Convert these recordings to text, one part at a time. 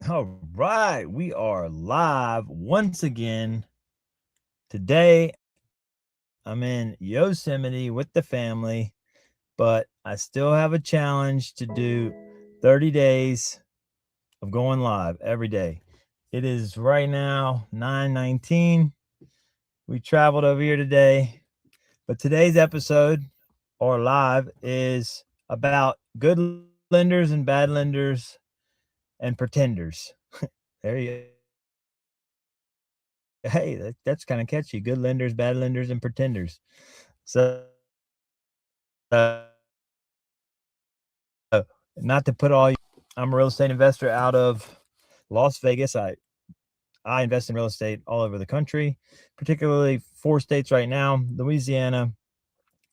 All right, we are live once again. Today, I'm in Yosemite with the family, but I still have a challenge to do 30 days of going live every day. It is right now 9:19. We traveled over here today, but today's episode or live is about good lenders and bad lenders and pretenders. There you Hey, that's kind of catchy. Good lenders, bad lenders, and pretenders. So, not to put all, I'm a real estate investor out of Las Vegas. I invest in real estate all over the country, particularly 4 states right now: Louisiana,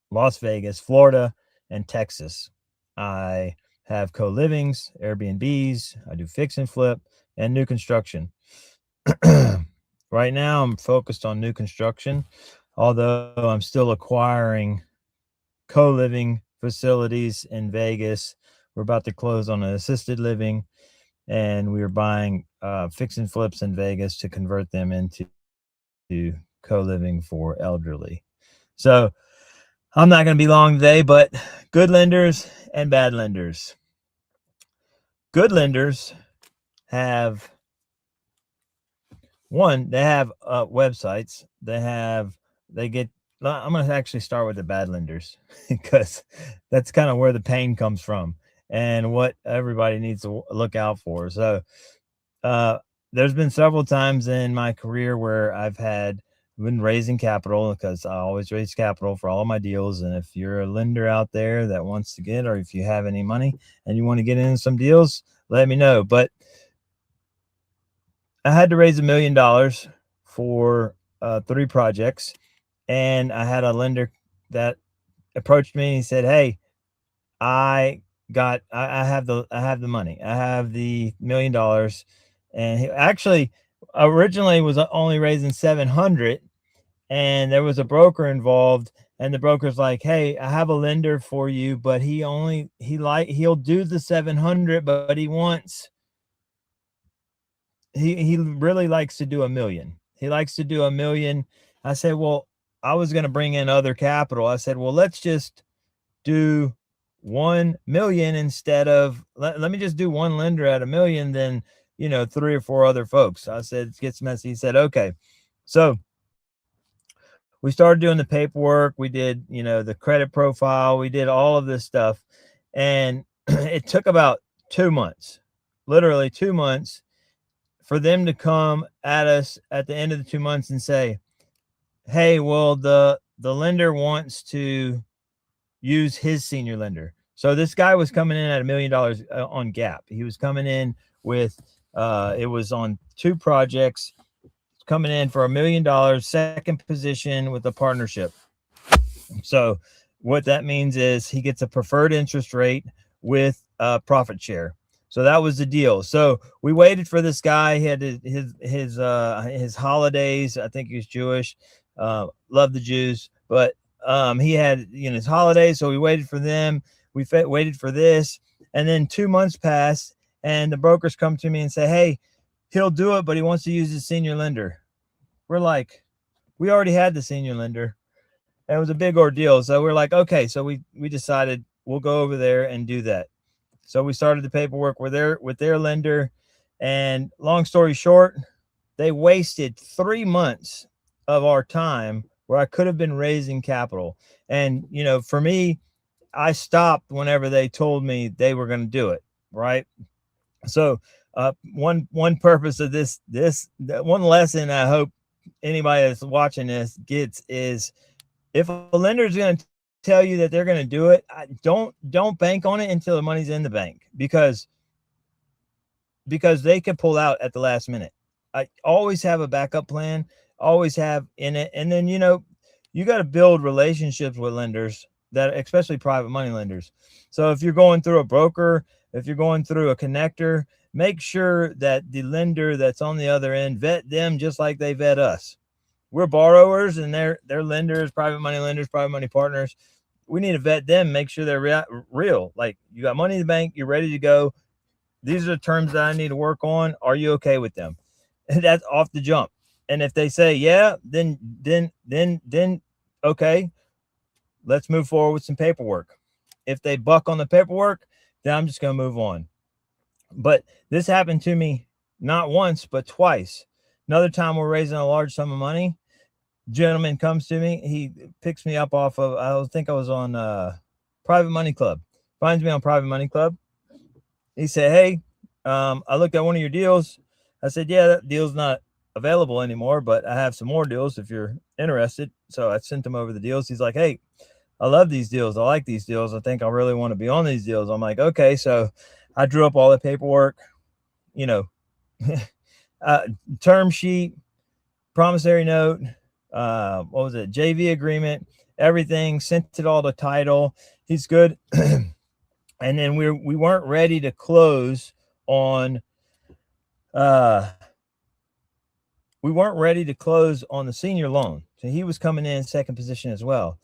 Las Vegas, Florida, and Texas. I have co-livings, Airbnbs. I do fix and flip and new construction. Right now, I'm focused on new construction, although I'm still acquiring co-living facilities in Vegas. We're about to close on an assisted living, and we are buying fix and flips in Vegas to convert them into co-living for elderly. So I'm not going to be long today, but good lenders and bad lenders. Good lenders have they have websites. They get. I'm going to actually start with the bad lenders because that's kind of where the pain comes from and what everybody needs to look out for. So, uh, there's been several times in my career where been raising capital because I always raise capital for all of my deals. And if you're a lender out there that wants to get, or if you have any money and you want to get in some deals, let me know. But I had to raise $1 million for 3 projects, and I had a lender that approached me and he said, "Hey, I have the money. I have the $1 million." And he actually originally was only raising 700, and there was a broker involved, and the broker's like, "Hey, I have a lender for you, but he'll do the 700, but he really likes to do 1 million. He likes to do 1 million." I said, "Well, I was going to bring in other capital." I said, "Well, let's just do 1 million instead of let me just do one lender at 1 million, then 3 or 4 other folks." I said, "It gets messy." He said, "Okay." So we started doing the paperwork. We did, the credit profile. We did all of this stuff, and it took about 2 months, literally 2 months, for them to come at us at the end of the 2 months and say, "Hey, well, the lender wants to use his senior lender." So this guy was coming in at $1 million on GAAP. He was coming in with it was on 2 projects, coming in for $1 million, second position with a partnership. So what that means is he gets a preferred interest rate with a profit share. So that was the deal. So we waited for this guy. He had his holidays. I think he was Jewish. Loved the Jews, but he had his holidays. So we waited for them. We waited for this, and then 2 months passed, and the brokers come to me and say, "Hey, he'll do it, but he wants to use his senior lender." We're like, "We already had the senior lender." It was a big ordeal. So we're like, "Okay." So we decided we'll go over there and do that. So we started the paperwork with their lender, and long story short, they wasted 3 months of our time where I could have been raising capital. And for me, I stopped whenever they told me they were going to do it. Right. So one purpose of this one lesson I hope anybody that's watching this gets is, if a lender is going to tell you that they're going to do it, don't bank on it until the money's in the bank, because they could pull out at the last minute. I always have a backup plan, always have in it. And then you got to build relationships with lenders, that especially private money lenders. So if you're going through a broker, if you're going through a connector, make sure that the lender that's on the other end, vet them just like they vet us. We're borrowers, and they're lenders, private money partners. We need to vet them, make sure they're real. Like, you got money in the bank, you're ready to go. these are the terms that I need to work on. Are you okay with them? And that's off the jump. And if they say, yeah, then okay, let's move forward with some paperwork. If they buck on the paperwork, then I'm just going to move on. But this happened to me not once, but twice. Another time we're raising a large sum of money. Gentleman comes to me. He picks me up off of, I think I was on Private Money Club. Finds me on Private Money Club. He said, hey, I looked at one of your deals. I said, yeah, that deal's not available anymore, but I have some more deals if you're interested. So I sent him over the deals. He's like, hey, I love these deals. I like these deals. I think I really want to be on these deals. I'm like, okay. So I drew up all the paperwork, you know, term sheet, promissory note, what was it? JV agreement, everything, sent it all to title. He's good. And then we weren't ready to close on, we weren't ready to close on the senior loan. So he was coming in second position as well.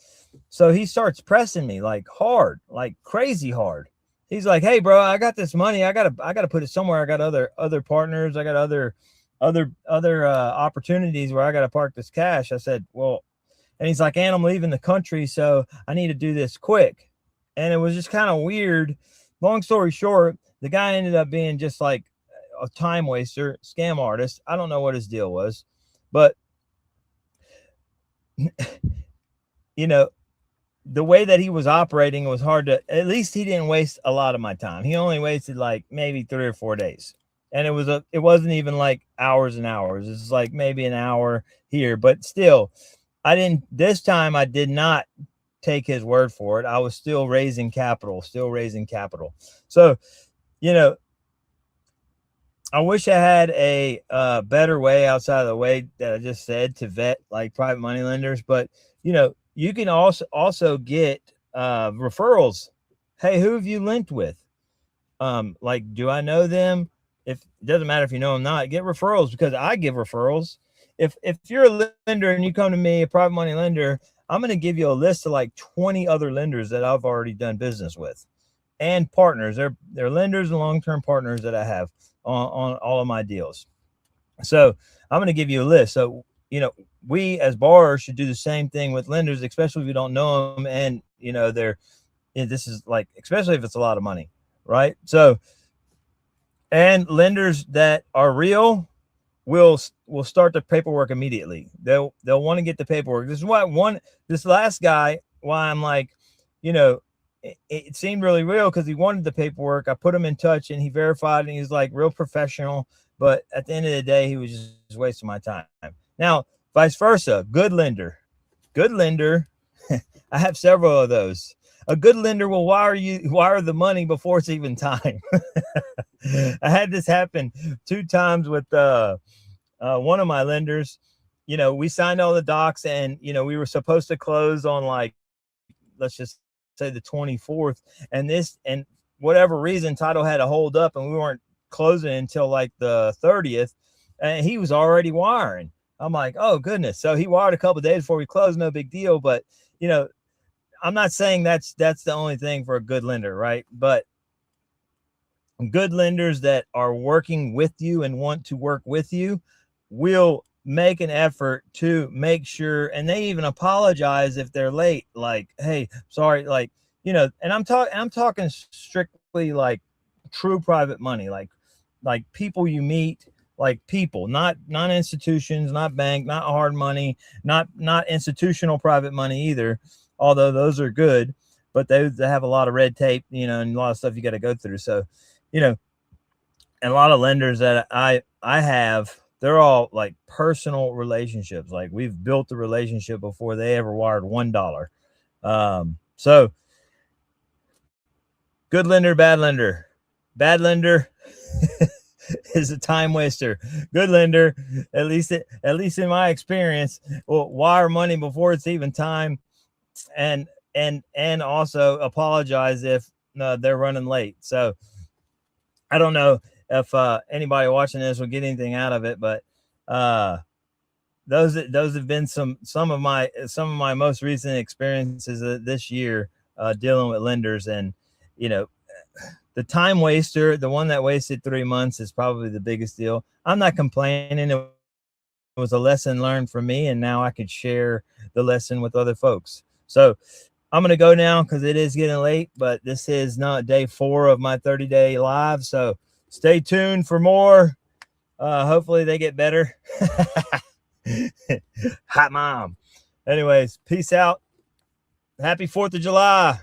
So he starts pressing me like hard, like crazy hard. He's like, hey bro, I got this money. I gotta put it somewhere. I got other partners. I got other opportunities where I got to park this cash. I said, well, and he's like, and I'm leaving the country, so I need to do this quick. And it was just kind of weird. Long story short, the guy ended up being just like a time waster, scam artist. I don't know what his deal was, but you know, the way that he was operating was hard to, at least he didn't waste a lot of my time. He only wasted like maybe 3 or 4 days. And it wasn't even like hours and hours. It's like maybe an hour here, but still, this time I did not take his word for it. I was still raising capital. So, you know, I wish I had a better way outside of the way that I just said to vet like private money lenders, but you know, you can also get referrals. Hey, who have you linked with? Like, do I know them? If it doesn't matter if you know them or not, get referrals, because I give referrals. If you're a lender and you come to me, a private money lender, I'm going to give you a list of like 20 other lenders that I've already done business with, and partners. They're lenders and long-term partners that I have on all of my deals. So I'm going to give you a list. So, you know, we as borrowers should do the same thing with lenders, especially if we don't know them. And, you know, this is like, especially if it's a lot of money, right? So, and lenders that are real will start the paperwork immediately. They'll want to get the paperwork. This is why this last guy, why I'm like, you know, it seemed really real because he wanted the paperwork. I put him in touch and he verified, and he's like real professional. But at the end of the day, he was just wasting my time. Now, vice versa, good lender. I have several of those. A good lender will wire the money before it's even time. I had this happen 2 times with one of my lenders. You know, we signed all the docs, and you know, we were supposed to close on like, let's just say the 24th, and whatever reason, title had to hold up, and we weren't closing until like the 30th, and he was already wiring. I'm like, oh goodness. So he wired a couple of days before we closed. No big deal. But you know, I'm not saying that's the only thing for a good lender, right? But good lenders that are working with you and want to work with you will make an effort to make sure, and they even apologize if they're late, like, hey, sorry, like, you know. And I'm talking strictly like true private money, like people you meet, like people, not institutions, not bank, not hard money, not institutional private money either, although those are good, but they have a lot of red tape, you know, and a lot of stuff you got to go through. So, you know, and a lot of lenders that I have, they're all like personal relationships. Like, we've built the relationship before they ever wired $1. So good lender, bad lender. Bad lender is a time waster. Good lender, at least in my experience, will wire money before it's even time, and also apologize if they're running late. So I don't know if anybody watching this will get anything out of it, but those have been some of my most recent experiences this year dealing with lenders. And you know, the time waster, the one that wasted 3 months, is probably the biggest deal. I'm not complaining. It was a lesson learned for me, and now I could share the lesson with other folks. So I'm going to go now because it is getting late, but this is not day 4 of my 30-day live. So stay tuned for more. Hopefully they get better. Hot mom. Anyways, peace out. Happy 4th of July.